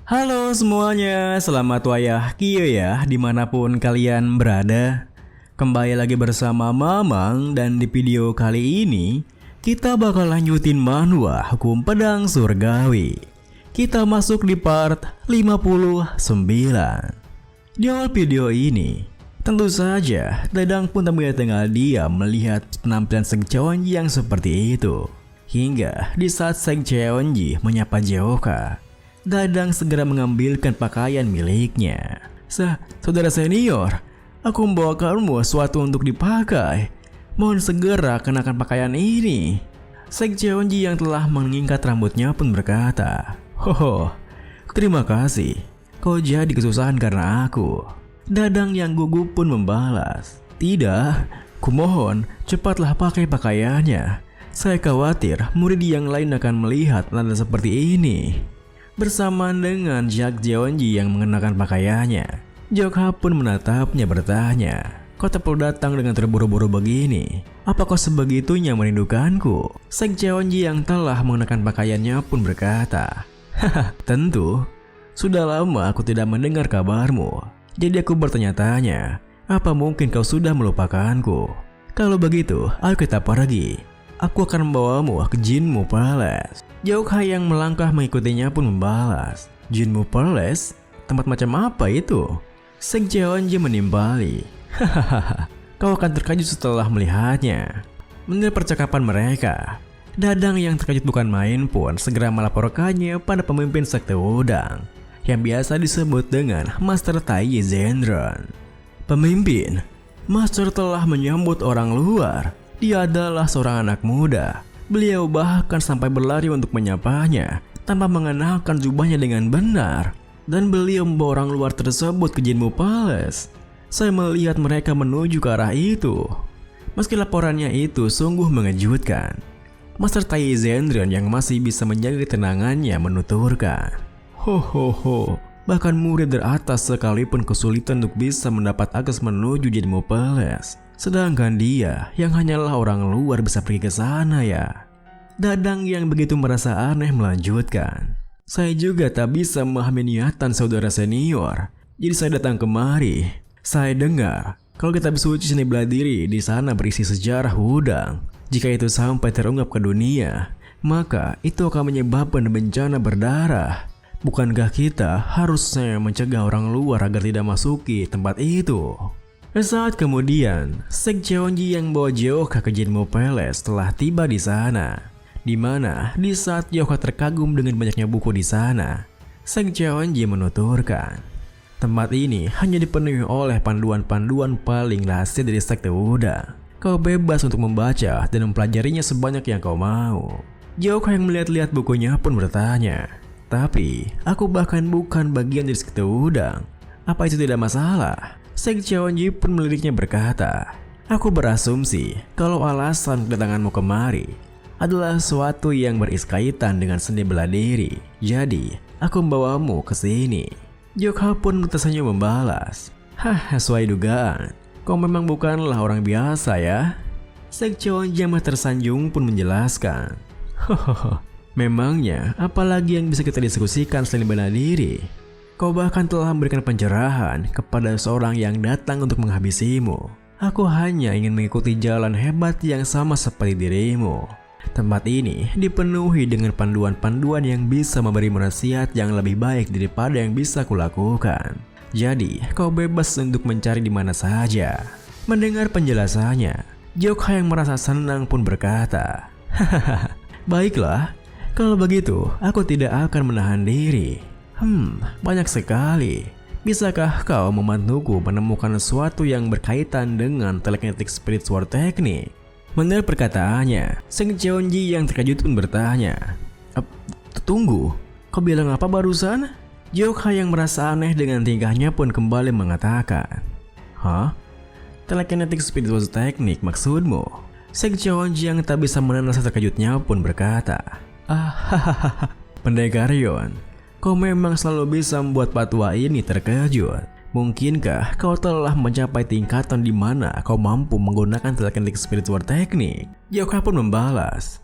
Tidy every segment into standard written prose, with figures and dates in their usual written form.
Halo semuanya, selamat wayah Kio ya dimanapun kalian berada. Kembali lagi bersama Mamang dan di video kali ini kita bakal lanjutin manhwa Hukum Pedang Surgawi. Kita masuk di part 59. Di awal video ini, tentu saja Dadang pun tak boleh tinggal diam melihat penampilan Seng Cheonji yang seperti itu. Hingga di saat Seng Cheonji menyapa Jeoka, Dadang segera mengambilkan pakaian miliknya. Saudara senior, aku membawakanmu sesuatu untuk dipakai. Mohon segera kenakan pakaian ini. Seng Cheonji yang telah mengikat rambutnya pun berkata, "Hoho, terima kasih. Kau jadi kesusahan karena aku." Dadang yang gugup pun membalas, "Tidak, kumohon cepatlah pakai pakaiannya. Saya khawatir murid yang lain akan melihat nada seperti ini." Bersamaan dengan Jak Jeonji yang mengenakan pakaiannya, Jeokha pun menatapnya bertanya, "Kau tak perlu datang dengan terburu-buru begini. Apa kau sebegitunya merindukanku?" Seng Cheonji yang telah mengenakan pakaiannya pun berkata, "Haha, tentu. Sudah lama aku tidak mendengar kabarmu. Jadi aku bertanya-tanya, apa mungkin kau sudah melupakanku? Kalau begitu, ayo kita pergi. Aku akan membawamu ke Jinmu Palace." Jeokha yang melangkah mengikutinya pun membalas, "Jinmu Palace? Tempat macam apa itu?" Seng Cheonji menimpali, "Hahaha, kau akan terkejut setelah melihatnya." Mendengar percakapan mereka, Dadang yang terkejut bukan main pun segera melaporkannya pada pemimpin sekte udang yang biasa disebut dengan Master Tai Zhendron. "Pemimpin, Master telah menyambut orang luar. Dia adalah seorang anak muda. Beliau bahkan sampai berlari untuk menyapanya tanpa mengenakan jubahnya dengan benar. Dan beliau membawa orang luar tersebut ke Jinmu Palace. Saya melihat mereka menuju ke arah itu." Meski laporannya itu sungguh mengejutkan, Master Tai Zhendron yang masih bisa menjaga ketenangannya menuturkan, "Ho, bahkan murid teratas sekalipun kesulitan untuk bisa mendapat akses menuju Jinmu Palace. Sedangkan dia yang hanyalah orang luar bisa pergi ke sana ya." Dadang yang begitu merasa aneh melanjutkan, "Saya juga tak bisa memahami niatan saudara senior. Jadi saya datang kemari. Saya dengar kalau kitab suci seni bela diri di sana berisi sejarah udang. Jika itu sampai terungkap ke dunia, maka itu akan menyebabkan bencana berdarah. Bukankah kita harusnya mencegah orang luar agar tidak masuki tempat itu?" Saat kemudian, Seng Cheonji yang bawa Jeokha ke Jinmu Palace telah tiba di sana. Di mana di saat Jeokha terkagum dengan banyaknya buku di sana, Seng Cheonji menuturkan, "Tempat ini hanya dipenuhi oleh panduan-panduan paling rahasia dari sekte udang. Kau bebas untuk membaca dan mempelajarinya sebanyak yang kau mau." Jeokha yang melihat-lihat bukunya pun bertanya, "Tapi aku bahkan bukan bagian dari sekte udang. Apa itu tidak masalah?" Seng Cheonji pun meliriknya berkata, "Aku berasumsi kalau alasan kedatanganmu kemari adalah sesuatu yang berkaitan dengan seni bela diri. Jadi, aku membawamu ke sini." Jeokha pun tersenyum membalas, "Sesuai dugaan. Kau memang bukanlah orang biasa ya." Seng Cheonji yang tersanjung pun menjelaskan, "Memangnya apalagi yang bisa kita diskusikan selain bela diri? Kau bahkan telah memberikan pencerahan kepada seorang yang datang untuk menghabisimu. Aku hanya ingin mengikuti jalan hebat yang sama seperti dirimu. Tempat ini dipenuhi dengan panduan-panduan yang bisa memberi nasihat yang lebih baik daripada yang bisa kulakukan. Jadi, kau bebas untuk mencari di mana saja." Mendengar penjelasannya, Jeokha yang merasa senang pun berkata, "Baiklah, kalau begitu aku tidak akan menahan diri. Banyak sekali. Bisakah kau membantuku menemukan sesuatu yang berkaitan dengan telekinetic spiritual technique?" Mendengar perkataannya, Seng Cheonji yang terkejut pun bertanya, Tunggu, kau bilang apa barusan?" Jeokha yang merasa aneh dengan tingkahnya pun kembali mengatakan, "Telekinetic spiritual technique maksudmu?" Seng Cheonji yang tak bisa menahan rasa terkejutnya pun berkata, "Pendekar Yon, kau memang selalu bisa membuat patwa ini terkejut. Mungkinkah kau telah mencapai tingkatan di mana kau mampu menggunakan telekinetic spiritual technique?" Jeokha pun membalas,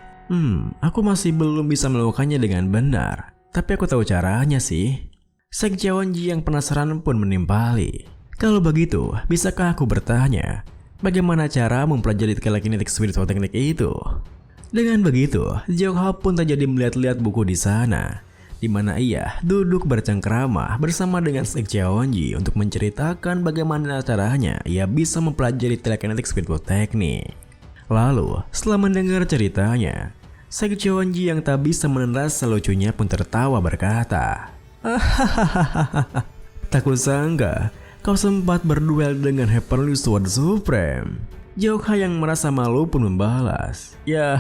Aku masih belum bisa melakukannya dengan benar, tapi aku tahu caranya sih." Sekte Onji yang penasaran pun menimpali. Kalau begitu, bisakah aku bertanya, bagaimana cara mempelajari telekinetik spiritual teknik itu? Dengan begitu, Jokha pun tak jadi melihat-lihat buku di sana, di mana ia duduk bercengkrama bersama dengan Sekte Onji untuk menceritakan bagaimana caranya ia bisa mempelajari telekinetik spiritual teknik. Lalu, setelah mendengar ceritanya, Sekte Onji yang tak bisa menelan rasa lucunya pun tertawa berkata, "Hahaha, tak kusangka kau sempat berduel dengan Heavenly Sword Supreme." Jokha yang merasa malu pun membalas, "Ya,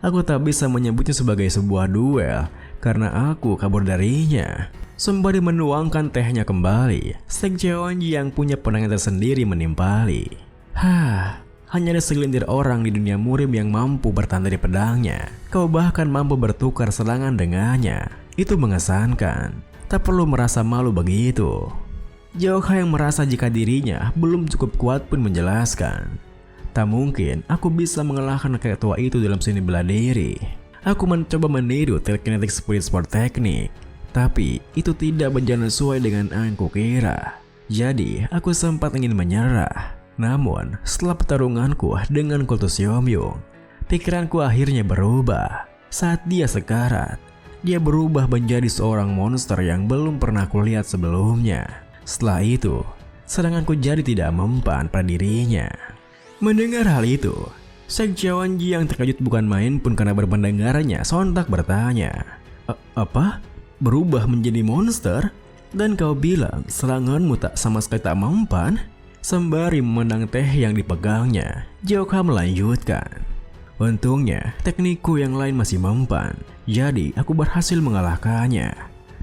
aku tak bisa menyebutnya sebagai sebuah duel karena aku kabur darinya." Sembari menuangkan tehnya kembali, Sekte Onji yang punya pandangan tersendiri menimpali. Hanya ada segelintir orang di dunia murim yang mampu bertahan dari pedangnya. Kau bahkan mampu bertukar serangan dengannya. Itu mengesankan. Tak perlu merasa malu begitu. Jokha yang merasa jika dirinya belum cukup kuat pun menjelaskan, "Tak mungkin aku bisa mengalahkan ketua itu dalam seni bela diri. Aku mencoba meniru telekinetik spiritual teknik, tapi itu tidak berjalan sesuai dengan yang kukira. Jadi aku sempat ingin menyerah. Namun setelah pertarunganku dengan kultus Yomyung, pikiranku akhirnya berubah. Saat dia sekarat, dia berubah menjadi seorang monster yang belum pernah kulihat sebelumnya. Setelah itu, seranganku jadi tidak mempan pada dirinya." Mendengar hal itu, Sekte Onji yang terkejut bukan main pun karena berpendengarannya sontak bertanya, "Apa? Berubah menjadi monster? Dan kau bilang seranganmu tak sama sekali tak mempan?" Sembari memandang teh yang dipegangnya, Jokha melanjutkan, "Untungnya teknikku yang lain masih mempan, jadi aku berhasil mengalahkannya.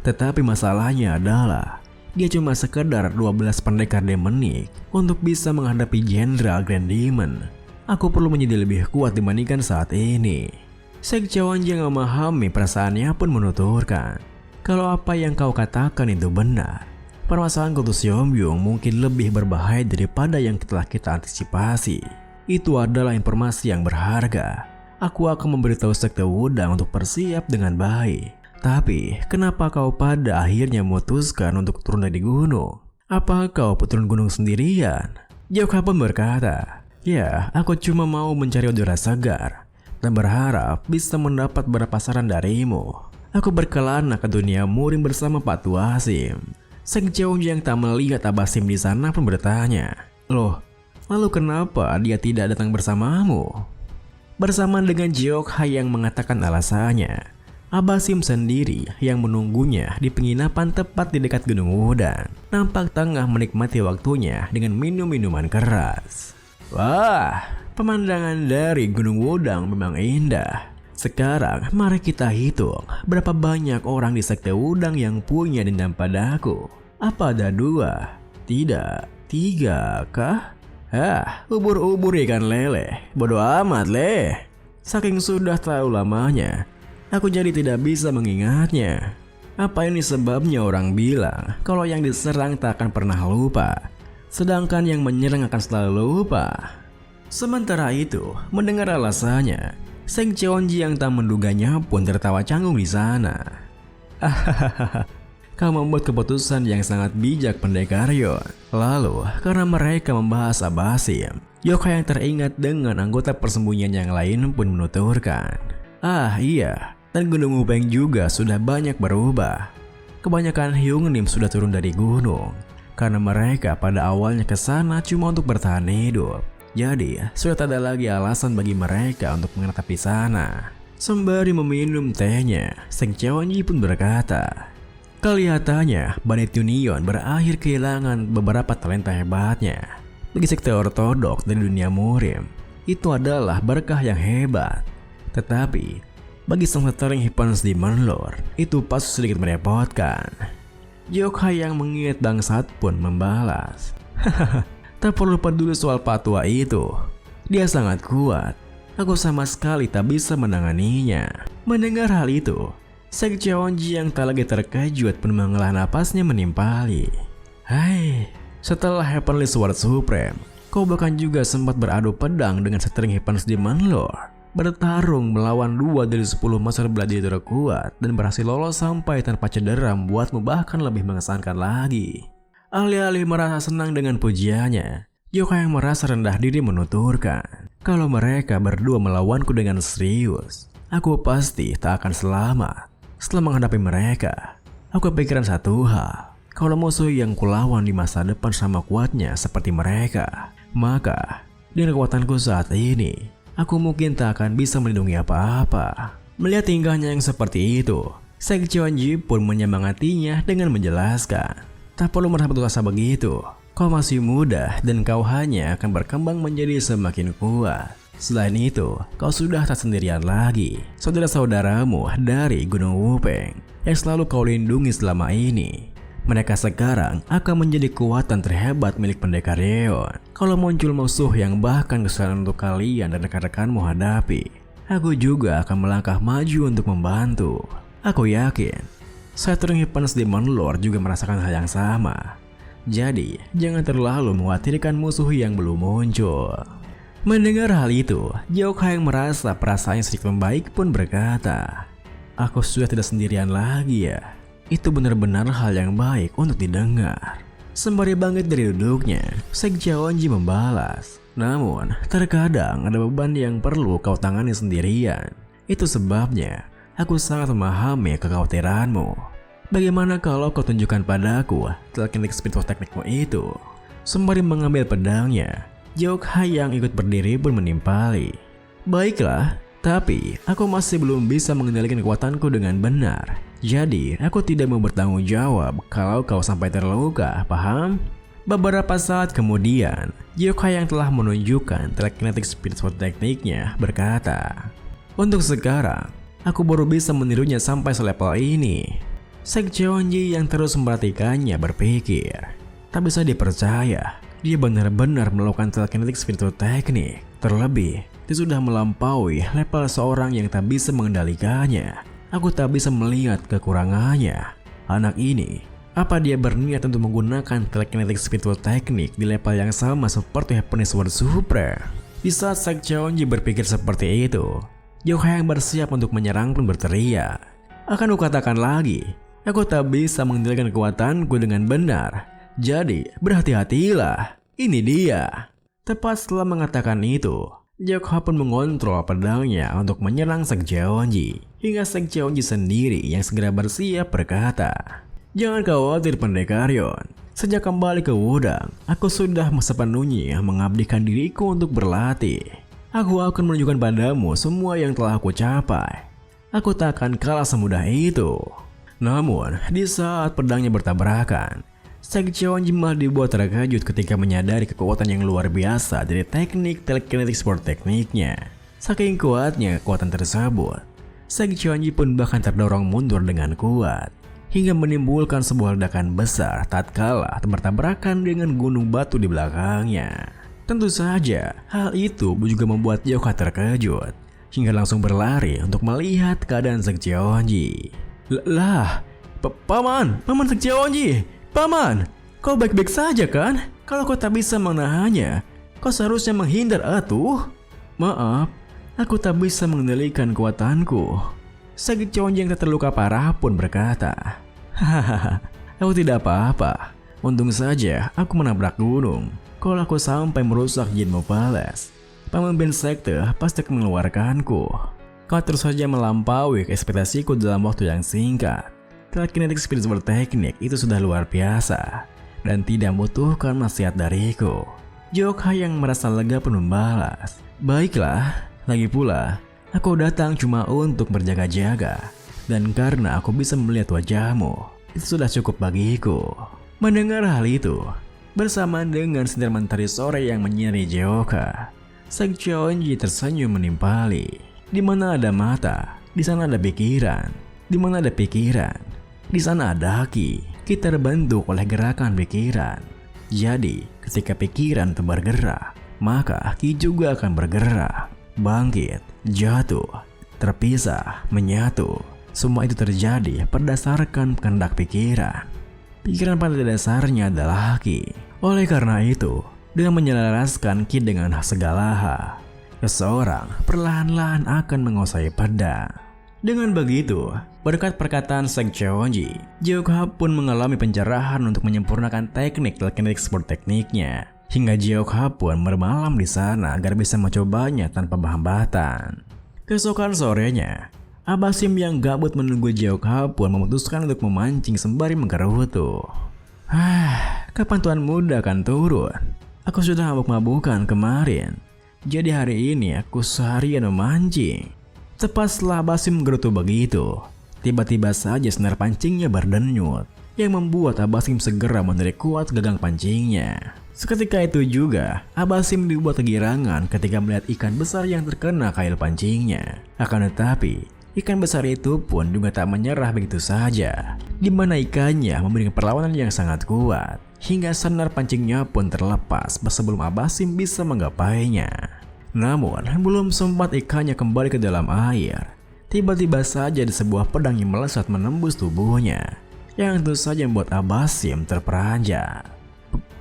Tetapi masalahnya adalah dia cuma sekedar 12 pendekar demonik untuk bisa menghadapi Jenderal Grand Demon. Aku perlu menjadi lebih kuat dibandingkan saat ini." Sekte Onji yang memahami perasaannya pun menuturkan, "Kalau apa yang kau katakan itu benar, permasalahan kultus Yomyung mungkin lebih berbahaya daripada yang telah kita antisipasi. Itu adalah informasi yang berharga. Aku akan memberitahu Sekte Wudang untuk bersiap dengan baik. Tapi, kenapa kau pada akhirnya memutuskan untuk turun dari gunung? Apa kau turun gunung sendirian?" Jokha pun berkata, "Ya, aku cuma mau mencari udara segar dan berharap bisa mendapat beberapa saran darimu. Aku berkelana ke dunia murim bersama Pak Tuasim." Sekte Onji yang tak melihat Abasim di sana pun bertanya, "Loh, lalu kenapa dia tidak datang bersamamu?" Bersamaan dengan Jokha yang mengatakan alasannya, Abasim sendiri yang menunggunya di penginapan tepat di dekat Gunung Wudang nampak tengah menikmati waktunya dengan minum minuman keras. Wah, pemandangan dari Gunung Wudang memang indah. Sekarang mari kita hitung berapa banyak orang di Sekte Wudang yang punya dendam padaku. Apa ada 2? Tidak, 3 kah? Ubur-ubur ikan lele. Bodoh amat leh. Saking sudah terlalu lamanya, aku jadi tidak bisa mengingatnya. Apa ini sebabnya orang bilang kalau yang diserang tak akan pernah lupa, sedangkan yang menyerang akan selalu lupa. Sementara itu, mendengar alasannya, Sekte Onji yang tak menduganya pun tertawa canggung di sana. Kau membuat keputusan yang sangat bijak, Pendekar Yon. Lalu, karena mereka membahas Abasim, Jokha yang teringat dengan anggota persembunyian yang lain pun menuturkan, Iya, dan Gunung Wupeng juga sudah banyak berubah. Kebanyakan Hyungnim sudah turun dari gunung, karena mereka pada awalnya ke sana cuma untuk bertahan hidup. Jadi, sudah tak ada lagi alasan bagi mereka untuk menetap di sana." Sembari meminum tehnya, Sekte Onji pun berkata, "Kelihatannya Banit Union berakhir kehilangan beberapa talenta hebatnya. Bagi sekte ortodok dari dunia murim, itu adalah berkah yang hebat. Tetapi, bagi sang setering Hypnos Demon Lord, itu pasti sedikit merepotkan." Jokha yang mengingat bangsat pun membalas, "Tak perlu peduli soal patua itu. Dia sangat kuat. Aku sama sekali tak bisa menanganinya." Mendengar hal itu, Sekte Onji yang tak lagi terkejut pun menghela napasnya menimpali. "Hai, setelah Heavenly Sword Supreme, kau bahkan juga sempat beradu pedang dengan setering Hypnos Demon Lord. bertarung melawan 2 dari 10 master gladiator terkuat dan berhasil lolos sampai tanpa cedera membuatmu bahkan lebih mengesankan lagi. Alih-alih merasa senang dengan pujiannya, Yoka yang merasa rendah diri menuturkan, kalau mereka berdua melawanku dengan serius, aku pasti tak akan selamat. Setelah menghadapi mereka, aku kepikiran satu hal, kalau musuh yang kulawan di masa depan sama kuatnya seperti mereka, maka dengan kekuatanku saat ini, aku mungkin tak akan bisa melindungi apa-apa. Melihat tingkahnya yang seperti itu, Sekjeonji pun menyemangatinya dengan menjelaskan, tak perlu merasa putus asa begitu. Kau masih muda dan kau hanya akan berkembang menjadi semakin kuat. Selain itu, kau sudah tak sendirian lagi. Saudara-saudaramu dari Gunung Wupeng yang selalu kau lindungi selama ini, mereka sekarang akan menjadi kekuatan terhebat milik Pendekar Yeon. Kalau muncul musuh yang bahkan kesulitan untuk kalian dan rekan-rekanmu hadapi, aku juga akan melangkah maju untuk membantu. Aku yakin Saturn Hypnos Demon Lord juga merasakan hal yang sama. Jadi, jangan terlalu mengkhawatirkan musuh yang belum muncul. Mendengar hal itu, Jeokha yang merasa perasaannya sedikit membaik pun berkata, aku sudah tidak sendirian lagi ya. Itu benar-benar hal yang baik untuk didengar. Sembari bangkit dari duduknya, Sekjeonji membalas, namun terkadang ada beban yang perlu kau tangani sendirian. Itu sebabnya aku sangat memahami kekhawatiranmu. Bagaimana kalau kau tunjukkan padaku telekinetik spiritual teknikmu itu? Sembari mengambil pedangnya, Jeokha yang ikut berdiri pun menimpali. Baiklah, tapi aku masih belum bisa mengendalikan kekuatanku dengan benar. Jadi, aku tidak mau bertanggung jawab kalau kau sampai terluka, paham? Beberapa saat kemudian, Jeokha yang telah menunjukkan telekinetik spiritual tekniknya berkata, untuk sekarang, aku baru bisa menirunya sampai selevel ini. Sekjeonji yang terus memperhatikannya berpikir, tak bisa dipercaya, dia benar-benar melakukan telekinetik spiritual teknik. Terlebih, dia sudah melampaui level seorang yang tak bisa mengendalikannya. Aku tak bisa melihat kekurangannya. Anak ini, apa dia berniat untuk menggunakan telekinetik spiritual teknik di level yang sama seperti Hypnos Sword Supreme? Di saat Sekjeonji berpikir seperti itu, Jeokha yang bersiap untuk menyerang pun berteriak, akan kukatakan lagi, aku tak bisa mengendalikan kekuatanku dengan benar. Jadi, berhati-hatilah. Ini dia. Tepat setelah mengatakan itu, Jeokha pun mengontrol pedangnya untuk menyerang Sekjeonji. Hingga Sekjeonji sendiri yang segera bersiap berkata, jangan khawatir Pendekar Yeon. Sejak kembali ke Wudang, aku sudah sepenuhnya mengabdikan diriku untuk berlatih. Aku akan menunjukkan padamu semua yang telah aku capai. Aku tak akan kalah semudah itu. Namun, di saat pedangnya bertabrakan, Sekjeonji malah dibuat terkejut ketika menyadari kekuatan yang luar biasa dari teknik telekinetik sport tekniknya. Saking kuatnya kekuatan tersebut, Sekjeonji pun bahkan terdorong mundur dengan kuat, hingga menimbulkan sebuah ledakan besar tatkala bertabrakan dengan gunung batu di belakangnya. Tentu saja, hal itu juga membuat Jeokha terkejut, hingga langsung berlari untuk melihat keadaan Sekjeonji. Lah, Paman Sekjeonji! Paman, kau baik-baik saja kan? Kalau kau tak bisa menahannya, kau seharusnya menghindar atuh. Maaf, aku tak bisa mengendalikan kekuatanku. Sekjeonji yang tak terluka parah pun berkata, hahaha, aku tidak apa-apa. Untung saja aku menabrak gunung. Kalau aku sampai merusak Jinmo Palace, pemimpin sekte pasti akan mengeluarkanku. Kau terus saja melampaui ekspektasiku dalam waktu yang singkat. Telekinetik spiritual teknik itu sudah luar biasa dan tidak membutuhkan nasihat dariku. Jeokha yang merasa lega pun membalas, baiklah, lagi pula aku datang cuma untuk berjaga-jaga, dan karena aku bisa melihat wajahmu, itu sudah cukup bagiku. Mendengar hal itu, bersamaan dengan sinar mentari sore yang menyinari Jeokha, Sekjeonji tersenyum menimpali. Di mana ada mata, di sana ada pikiran. Di mana ada pikiran, di sana ada haki. Kita terbentuk oleh gerakan pikiran. Jadi, ketika pikiran itu bergerak, maka haki juga akan bergerak. Bangkit, jatuh, terpisah, menyatu. Semua itu terjadi berdasarkan kehendak pikiran. Pikiran pada dasarnya adalah haki. Oleh karena itu, dengan menyelaraskan ki dengan segala hal, seseorang perlahan-lahan akan menguasai pedang. Dengan begitu, berkat perkataan Seng Cheonji, Jeokha pun mengalami pencerahan untuk menyempurnakan teknik telekinetik sport tekniknya. Hingga Jeokha pun bermalam di sana agar bisa mencobanya tanpa hambatan. Keesokan sorenya, Abasim yang gabut menunggu Jeokha pun memutuskan untuk memancing sembari menggerutu. Kapan tuan muda akan turun? Aku sudah mabuk-mabukan kemarin. Jadi hari ini aku seharian memancing. Tepat setelah Abasim menggerutu begitu, tiba-tiba saja senar pancingnya berdenyut, yang membuat Abasim segera menarik kuat gagang pancingnya. Seketika itu juga, Abasim dibuat kegirangan ketika melihat ikan besar yang terkena kail pancingnya. Akan tetapi, ikan besar itu pun juga tak menyerah begitu saja, di mana ikannya memberikan perlawanan yang sangat kuat, hingga senar pancingnya pun terlepas sebelum Abasim bisa menggapainya. Namun, belum sempat ikannya kembali ke dalam air, tiba-tiba saja ada sebuah pedang yang melesat menembus tubuhnya, yang tentu saja membuat Abasim terperanjat.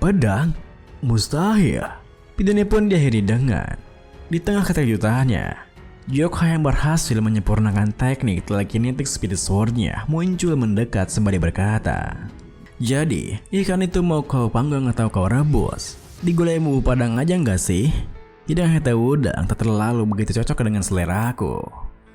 Pedang? Mustahil. Pidana pun diakhiri dengan, di tengah keterkejutannya, Jeokha yang berhasil menyempurnakan teknik telekinetik speed sword-nya muncul mendekat sembari berkata, "Jadi, ikan itu mau kau panggang atau kau rebus? Digulaimu padang aja nggak sih? Hidang hete udang tak terlalu begitu cocok dengan selera aku."